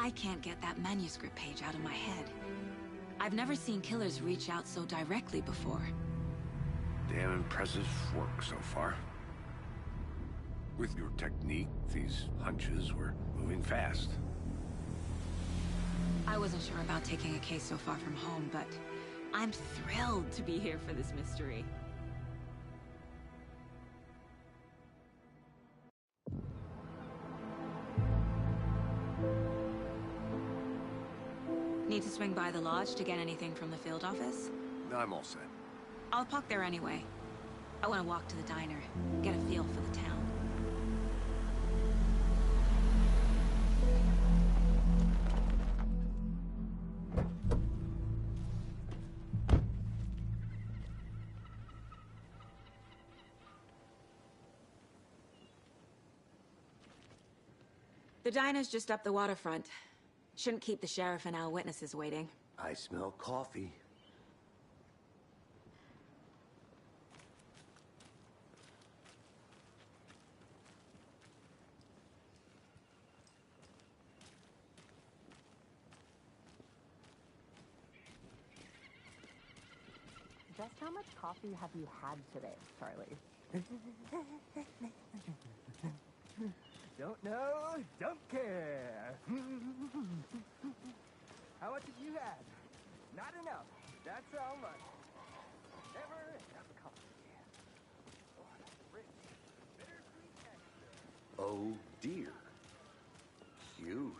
I can't get that manuscript page out of my head. I've never seen killers reach out so directly before. Damn impressive work so far. With your technique, these hunches were moving fast. I wasn't sure about taking a case so far from home, but I'm thrilled to be here for this mystery. Need to swing by the lodge to get anything from the field office? I'm all set. I'll park there anyway. I want to walk to the diner, get a feel for the town. The diner's just up the waterfront. Shouldn't keep the sheriff and our witnesses waiting. I smell coffee. Just how much coffee have you had today, Charlie? Don't know, don't care. How much have you had? Not enough. That's how much. Never enough coffee. Rich, bittersweet extra. Oh dear. Cute.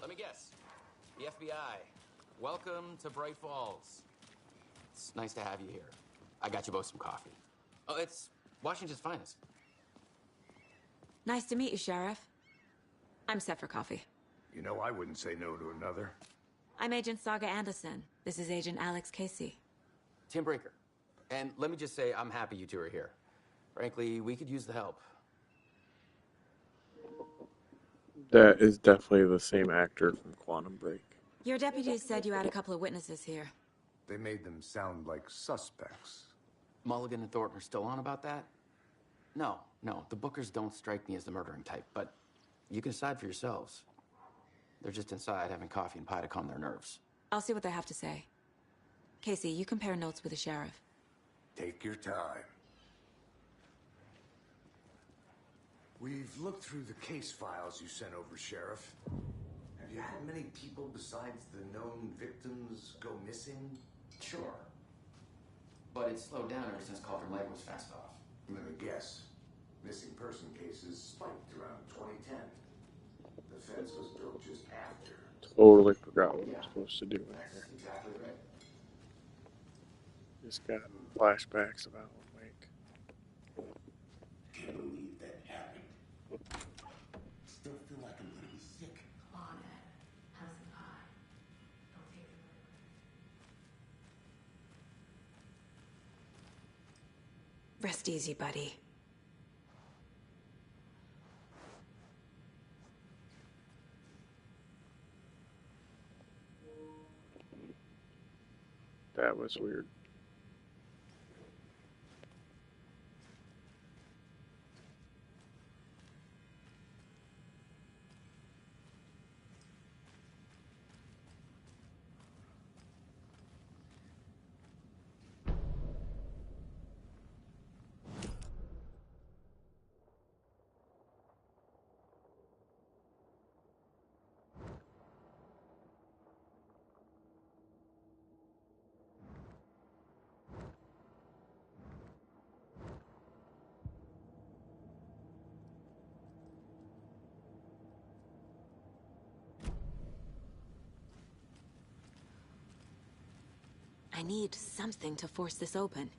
Let me guess. The FBI. Welcome to Bright Falls. It's nice to have you here. I got you both some coffee. Oh, it's Washington's finest. Nice to meet you, Sheriff. I'm set for coffee. You know, I wouldn't say no to another. I'm Agent Saga Anderson. This is Agent Alex Casey. Tim Breaker. And let me just say, I'm happy you two are here. Frankly, we could use the help. That is definitely the same actor from Quantum Break. Your deputies said you had a couple of witnesses here. They made them sound like suspects. Mulligan and Thornton are still on about that? No, the Bookers don't strike me as the murdering type, but you can decide for yourselves. They're just inside having coffee and pie to calm their nerves. I'll see what they have to say. Casey, you compare notes with the sheriff. Take your time. We've looked through the case files you sent over, Sheriff. Have you had many people besides the known victims go missing? Sure. But it's slowed down ever since Cauldron Lake was fenced off. Let me guess. Missing person cases spiked around 2010. The fence was built just after. Totally forgot what I'm supposed to do in That's here. exactly right. Just got flashbacks of Alan Wake. Can't believe that happened. Still feel like I'm gonna be sick. Come on, Ed. Have some pie. Don't take it. Rest easy, buddy. That was weird. I need something to force this open.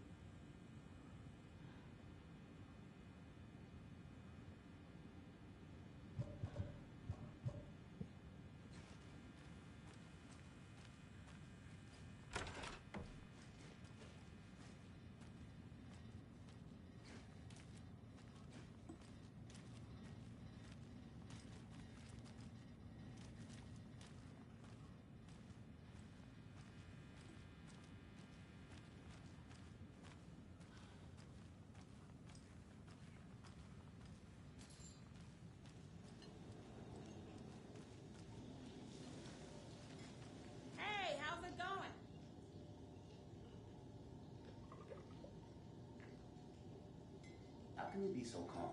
can you be so calm?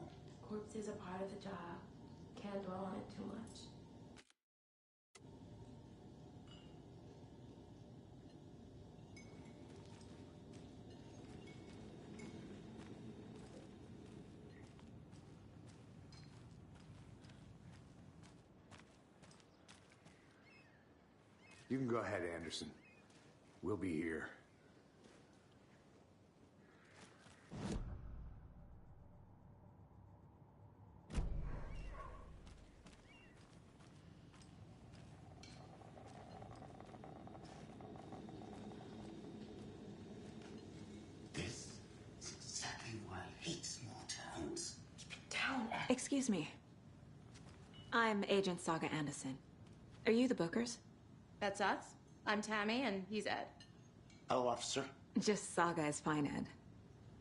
Corpses are part of the job. Can't dwell on it too much. You can go ahead, Anderson. We'll be here. This is exactly why I hate small towns. Down, Ed. Excuse me. I'm Agent Saga Anderson. Are you the Bookers? That's us. I'm Tammy, and he's Ed. Hello, officer. Just Saga is fine, Ed.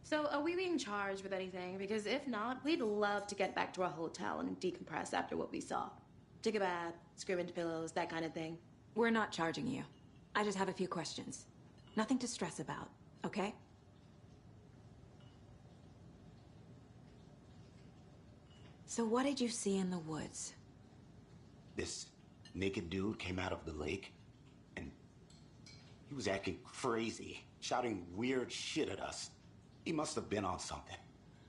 So, are we being charged with anything? Because if not, we'd love to get back to our hotel and decompress after what we saw. Take a bath, scream into pillows, that kind of thing. We're not charging you. I just have a few questions. Nothing to stress about, okay? So what did you see in the woods? This naked dude came out of the lake, and he was acting crazy, shouting weird shit at us. He must have been on something.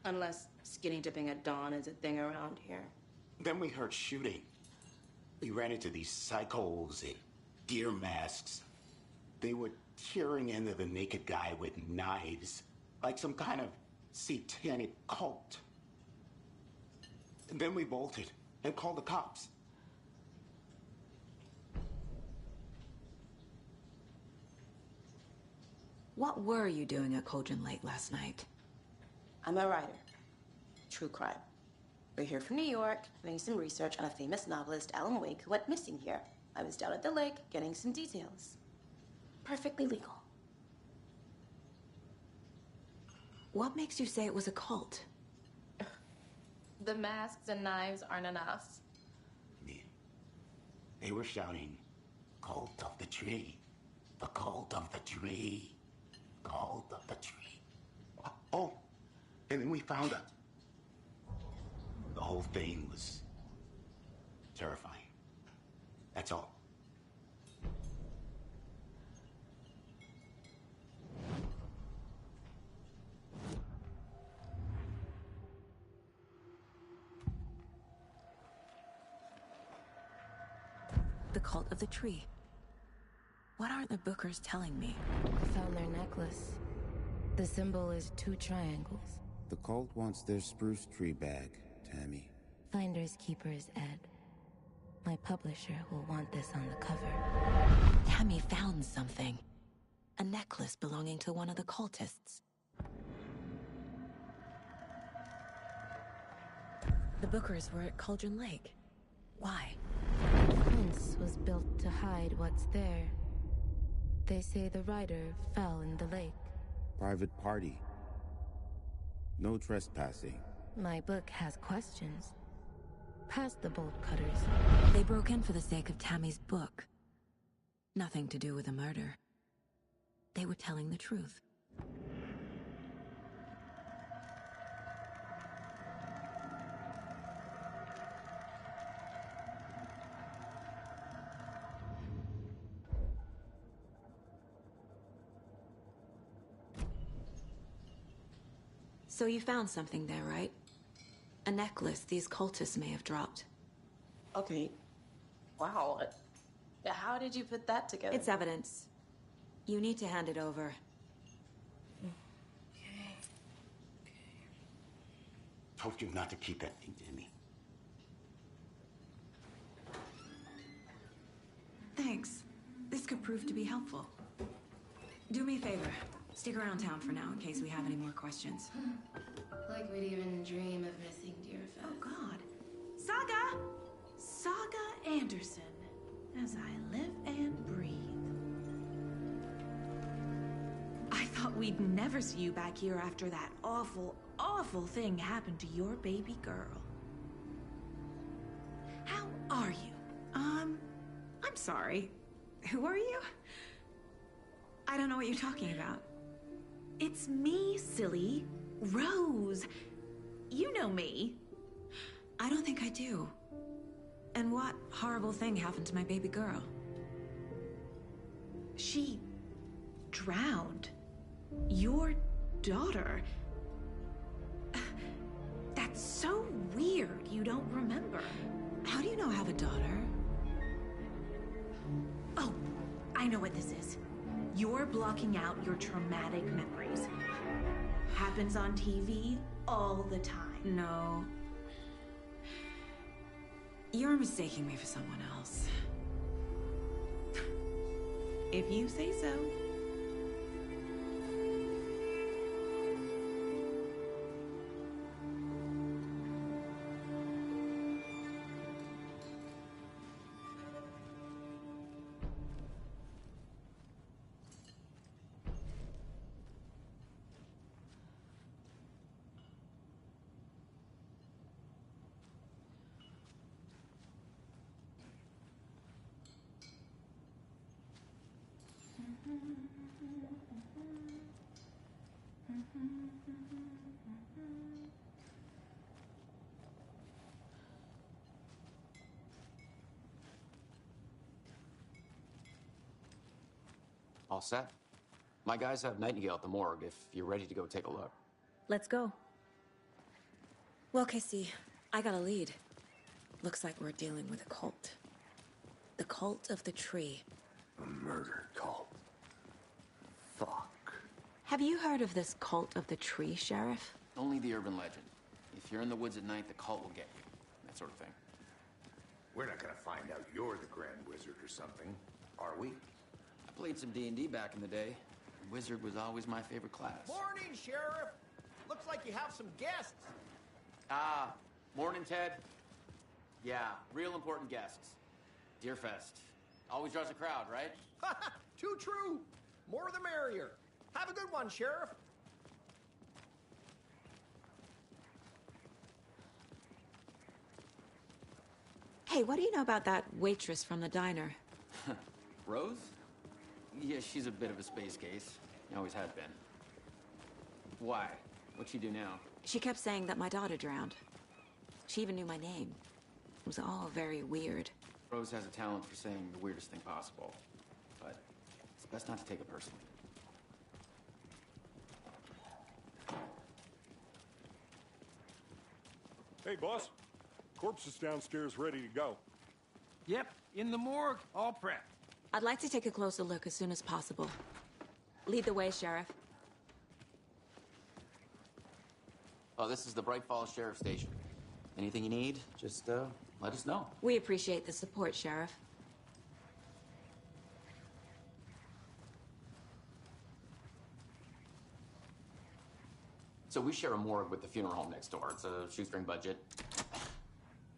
Unless skinny dipping at dawn is a thing around here. Then we heard shooting. We ran into these psychos in deer masks. They were tearing into the naked guy with knives, like some kind of satanic cult. And then we bolted and called the cops. What were you doing at Cauldron Lake last night? I'm a writer. True crime. We're here from New York, doing some research on a famous novelist, Alan Wake, who went missing here. I was down at the lake, getting some details. Perfectly legal. What makes you say it was a cult? The masks and knives aren't enough. They were shouting, "Cult of the tree, the cult of the tree, cult of the tree." Oh, and then we found out. The whole thing was terrifying. That's all. The cult of the tree. What aren't the Bookers telling me? Found their necklace. The symbol is 2 triangles. The cult wants their spruce tree bag, Tammy. Finders keepers, Ed. My publisher will want this on the cover. Tammy found something. A necklace belonging to one of the cultists. The Bookers were at Cauldron Lake. Why? The fence was built to hide what's there. They say the rider fell in the lake. Private party. No trespassing. My book has questions. Past the bolt cutters. They broke in for the sake of Tammy's book. Nothing to do with a murder. They were telling the truth. So you found something there, right? A necklace these cultists may have dropped. Okay. Wow. How did you put that together? It's evidence. You need to hand it over. Told you not to keep that thing to me. Thanks. This could prove to be helpful. Do me a favor. Stick around town for now in case we have any more questions. Like we'd even dream of missing dear Fez. Oh, God. Saga! Saga Anderson. As I live and breathe. I thought we'd never see you back here after that awful, awful thing happened to your baby girl. How are you? I'm sorry. Who are you? I don't know what you're talking about. It's me, silly. Rose. You know me. I don't think I do. And what horrible thing happened to my baby girl? She drowned. Your daughter. That's so weird you don't remember. How do you know I have a daughter? Oh, I know what this is. You're blocking out your traumatic memories. Happens on TV all the time. No. You're mistaking me for someone else. If you say so. All set? My guys have Nightingale at the morgue if you're ready to go take a look. Let's go. Well, Casey, I got a lead. Looks like we're dealing with a cult. The cult of the tree. A murder cult. Fuck. Have you heard of this cult of the tree, Sheriff? Only the urban legend. If you're in the woods at night, the cult will get you. That sort of thing. We're not gonna find out you're the Grand Wizard or something, are we? I played some D&D back in the day. Wizard was always my favorite class. Morning, Sheriff. Looks like you have some guests. Ah, morning, Ted. Yeah, real important guests. Deerfest. Always draws a crowd, right? Too true. More the merrier. Have a good one, Sheriff. Hey, what do you know about that waitress from the diner? Rose? Yeah, she's a bit of a space case. Always has been. Why? What'd she do now? She kept saying that my daughter drowned. She even knew my name. It was all very weird. Rose has a talent for saying the weirdest thing possible. But it's best not to take it personally. Hey, boss. Corpse is downstairs ready to go. Yep, in the morgue, all prepped. I'd like to take a closer look as soon as possible. Lead the way, Sheriff. Oh, this is the Bright Falls Sheriff Station. Anything you need, just let us know. We appreciate the support, Sheriff. So we share a morgue with the funeral home next door. It's a shoestring budget.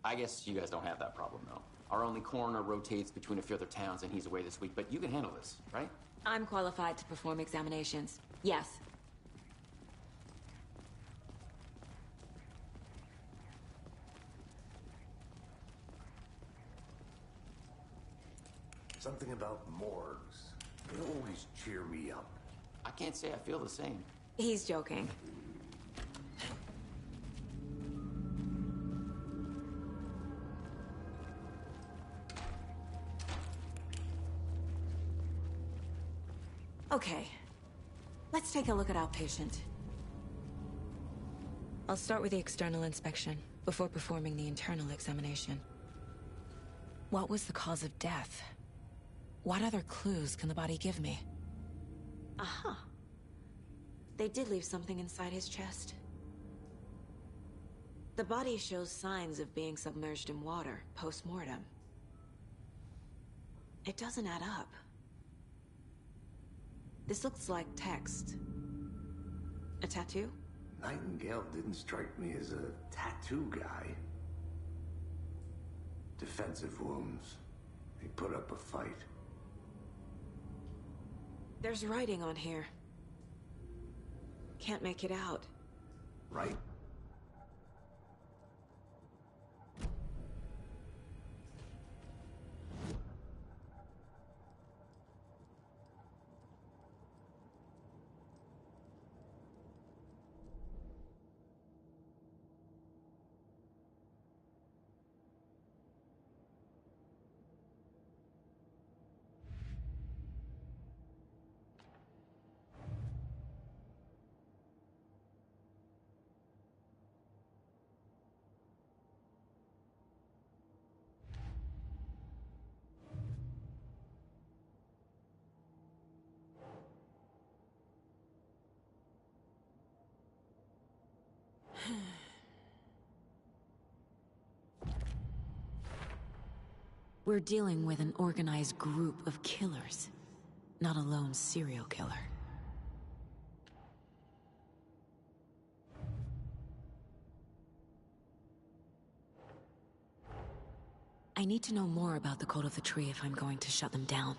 I guess you guys don't have that problem, though. Our only coroner rotates between a few other towns, and he's away this week, but you can handle this, right? I'm qualified to perform examinations. Yes. Something about morgues. They always cheer me up. I can't say I feel the same. He's joking. Okay. Let's take a look at our patient. I'll start with the external inspection before performing the internal examination. What was the cause of death? What other clues can the body give me? Aha. They did leave something inside his chest. The body shows signs of being submerged in water post-mortem. It doesn't add up. This looks like text. A tattoo? Nightingale didn't strike me as a tattoo guy. Defensive wounds. He put up a fight. There's writing on here. Can't make it out. Right? We're dealing with an organized group of killers, not a lone serial killer. I need to know more about the Cult of the Tree if I'm going to shut them down.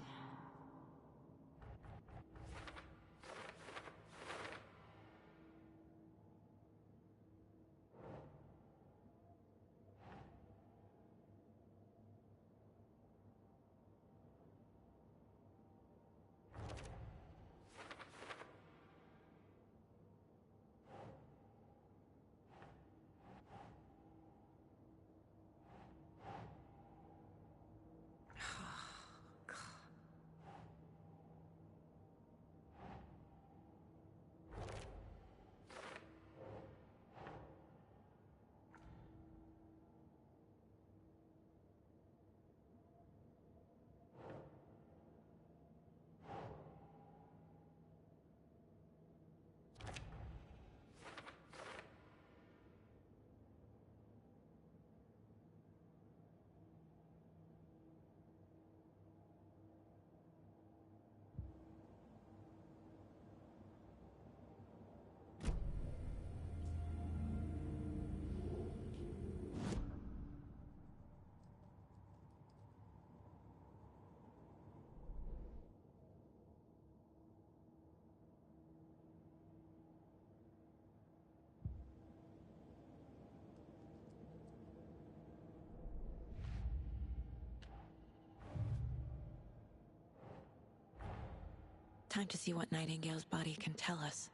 Time to see what Nightingale's body can tell us.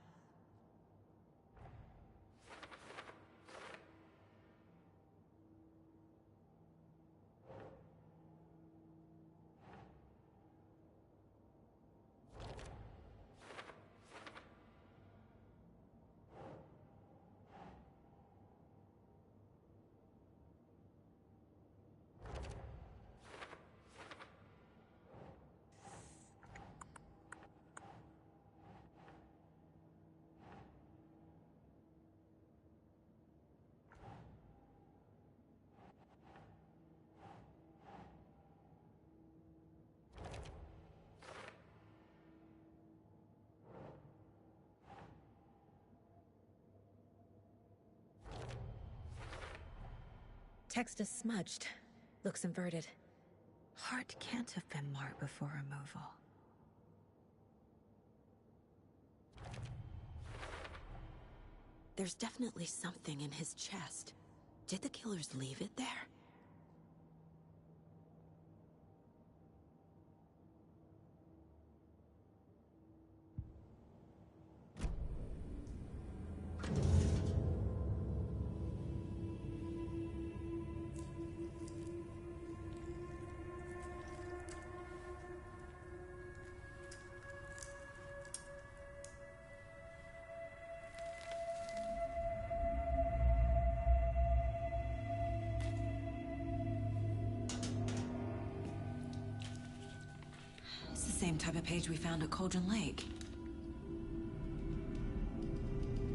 Text is smudged. Looks inverted. Heart can't have been marked before removal. There's definitely something in his chest. Did the killers leave it there? Same type of page we found at Cauldron Lake.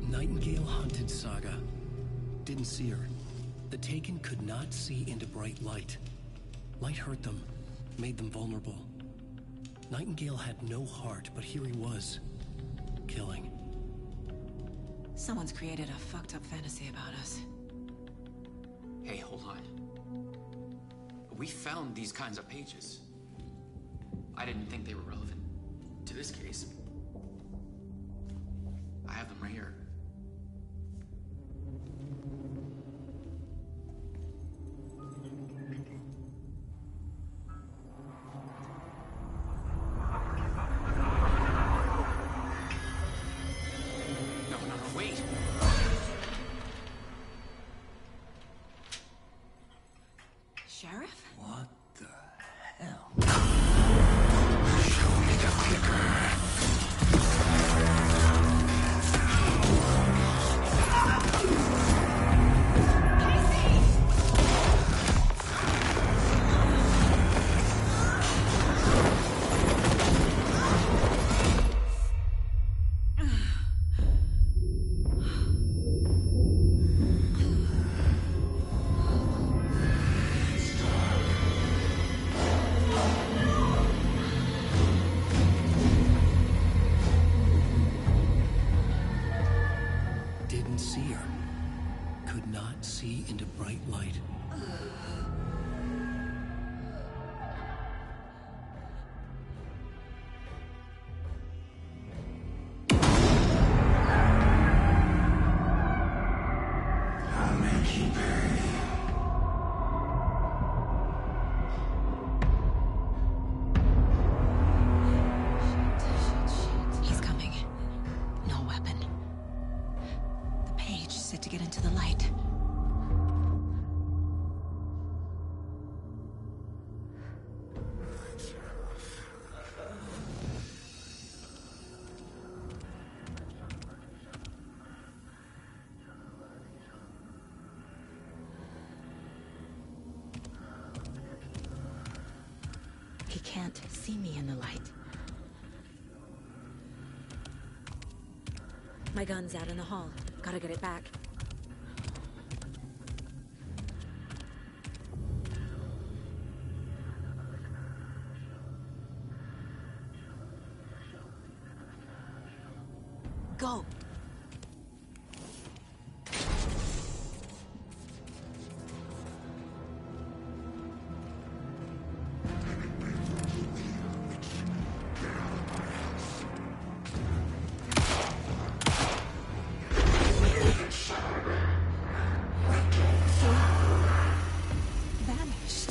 Nightingale hunted Saga. Didn't see her. The Taken could not see into bright light. Light hurt them, made them vulnerable. Nightingale had no heart, but here he was, killing. Someone's created a fucked up fantasy about us. Hey, hold on. We found these kinds of pages. I didn't think they were relevant to this case. I have them right here. No, wait! Sheriff? What the hell? Show me the clicker. white light. He's coming. No weapon. The page set to get into the light. He can't see me in the light. My gun's out in the hall. Gotta get it back. Go! Vanished.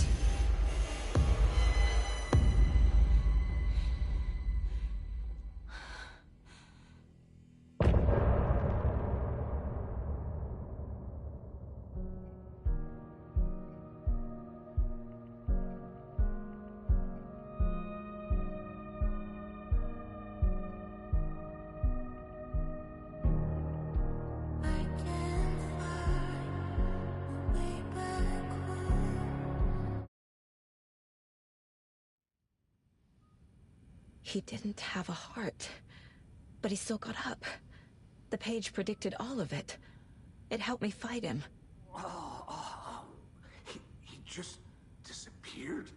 He didn't have a heart, but he still got up. The page predicted all of it. It helped me fight him. He just disappeared?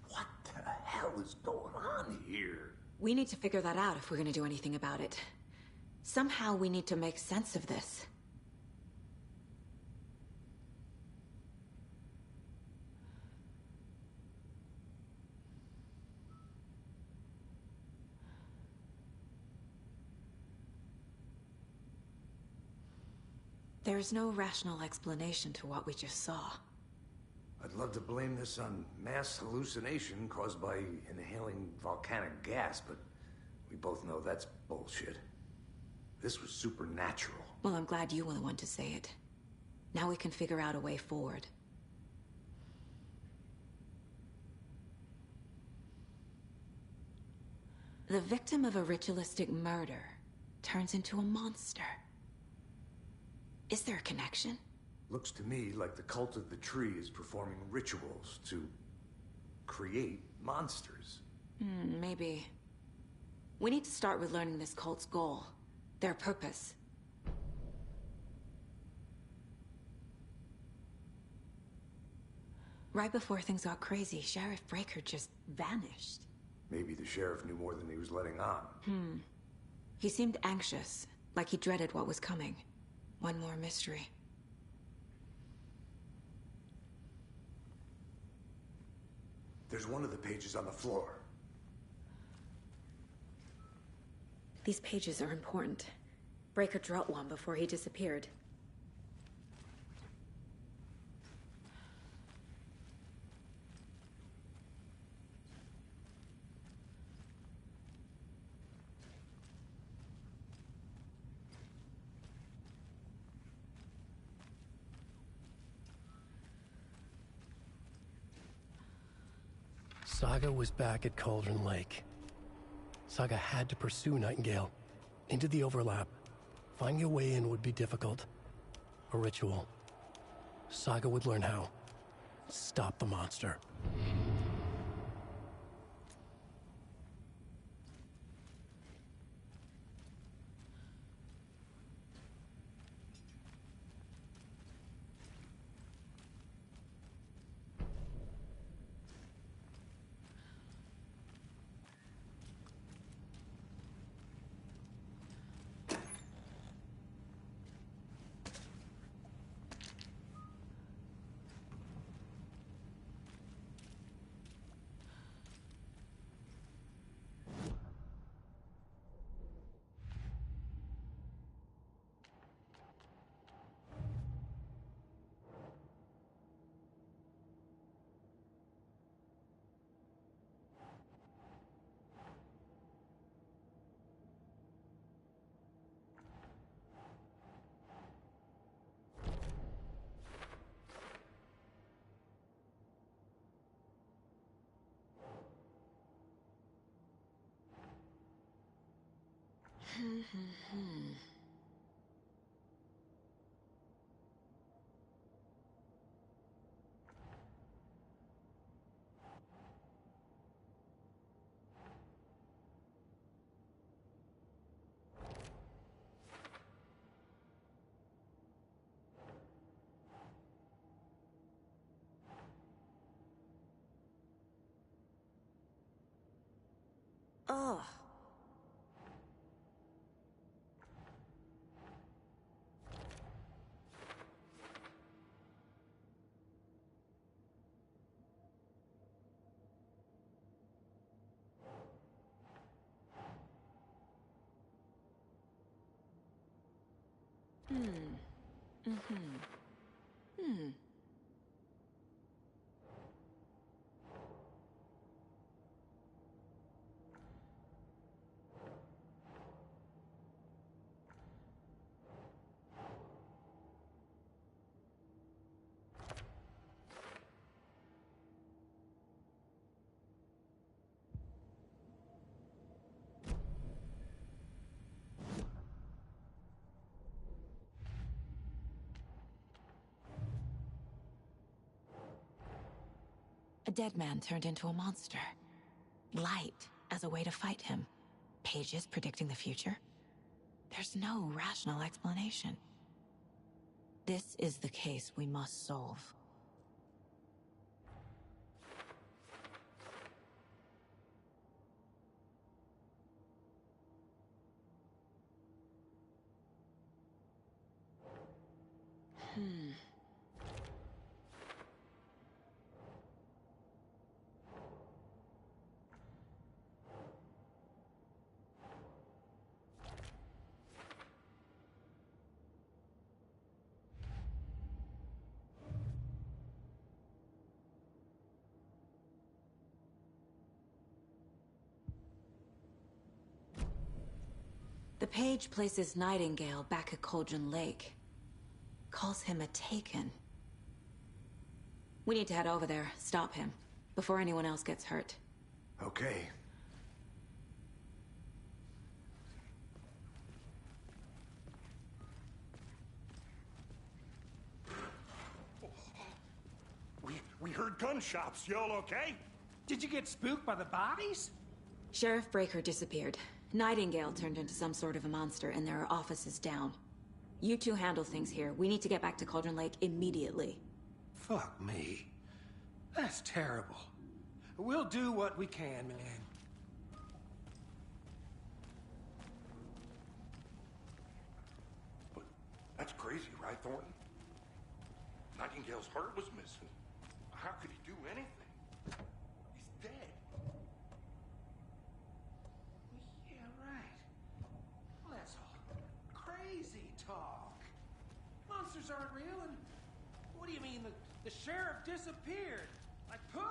What the hell is going on here? We need to figure that out if we're gonna do anything about it. Somehow we need to make sense of this. There's no rational explanation to what we just saw. I'd love to blame this on mass hallucination caused by inhaling volcanic gas, but we both know that's bullshit. This was supernatural. Well, I'm glad you were the one to say it. Now we can figure out a way forward. The victim of a ritualistic murder turns into a monster. Is there a connection? Looks to me like the cult of the tree is performing rituals to create monsters. Maybe. We need to start with learning this cult's goal. Their purpose. Right before things got crazy, Sheriff Breaker just vanished. Maybe the sheriff knew more than he was letting on. He seemed anxious, like he dreaded what was coming. One more mystery. There's one of the pages on the floor. These pages are important. Breaker dropped one before he disappeared. Saga was back at Cauldron Lake. Saga had to pursue Nightingale. Into the overlap. Finding a way in would be difficult. A ritual. Saga would learn how. Stop the monster. Oh. A dead man turned into a monster. Light as a way to fight him. Pages predicting the future? There's no rational explanation. This is the case we must solve. The page places Nightingale back at Cauldron Lake. Calls him a Taken. We need to head over there, stop him, before anyone else gets hurt. Okay. We heard gunshots. Y'all okay? Did you get spooked by the bodies? Sheriff Breaker disappeared. Nightingale turned into some sort of a monster, and there are offices down. You two handle things here. We need to get back to Cauldron Lake immediately. Fuck me. That's terrible. We'll do what we can, man. But that's crazy, right, Thornton? Nightingale's heart was missing. How could he do anything? He's dead. Yeah, right. Well, that's all crazy talk. Monsters aren't real, and what do you mean the sheriff disappeared? Like poof?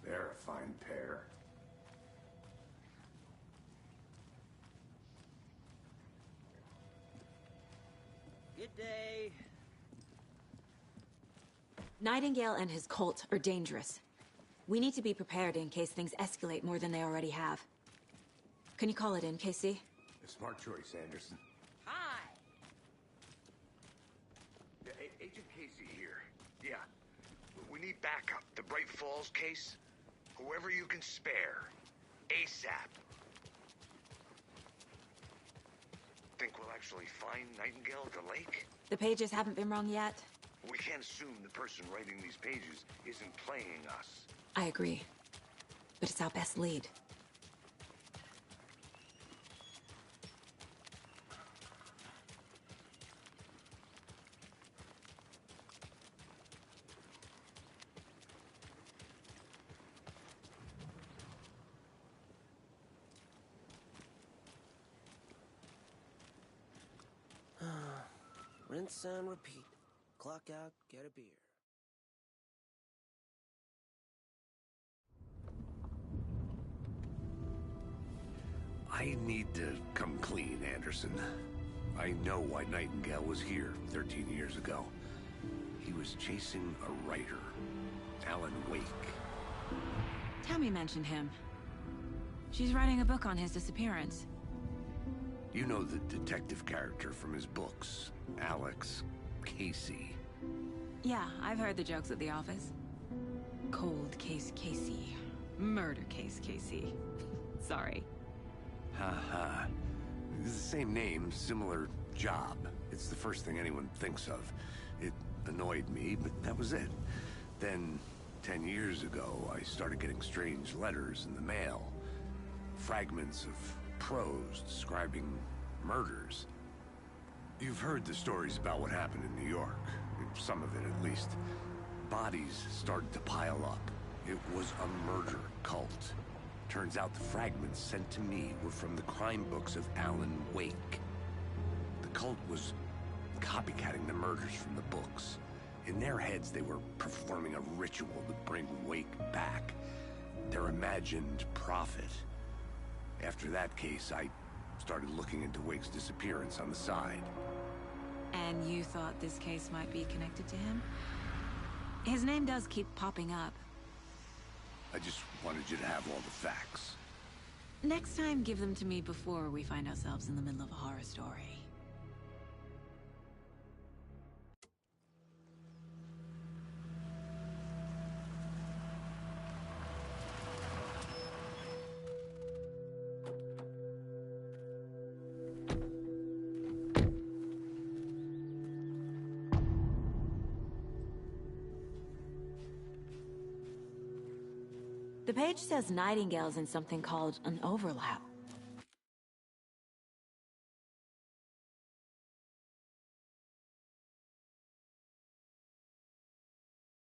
They're a fine pair. Good day. Nightingale and his cult are dangerous. We need to be prepared in case things escalate more than they already have. Can you call it in, KC? A smart choice, Anderson. Hi. Yeah, Agent Casey here. Yeah. We need backup. The Bright Falls case. Whoever you can spare. ASAP. Think we'll actually find Nightingale at the lake? The pages haven't been wrong yet. We can't assume the person writing these pages isn't playing us. I agree. But it's our best lead. Rinse and repeat. Clock out, get a beer. I need to come clean, Anderson. I know why Nightingale was here 13 years ago. He was chasing a writer, Alan Wake. Tammy mentioned him. She's writing a book on his disappearance. You know the detective character from his books, Alex Casey. Yeah, I've heard the jokes at the office. Cold case Casey. Murder case Casey. Sorry. Ha. It's the same name, similar job. It's the first thing anyone thinks of. It annoyed me, but that was it. Then, 10 years ago, I started getting strange letters in the mail. Fragments of prose describing murders. You've heard the stories about what happened in New York. Some of it, at least. Bodies started to pile up. It was a murder cult. Turns out the fragments sent to me were from the crime books of Alan Wake. The cult was copycatting the murders from the books. In their heads, they were performing a ritual to bring Wake back. Their imagined prophet. After that case, I started looking into Wake's disappearance on the side. And you thought this case might be connected to him? His name does keep popping up. I just wanted you to have all the facts. Next time, give them to me before we find ourselves in the middle of a horror story. The page says Nightingale's in something called an overlap.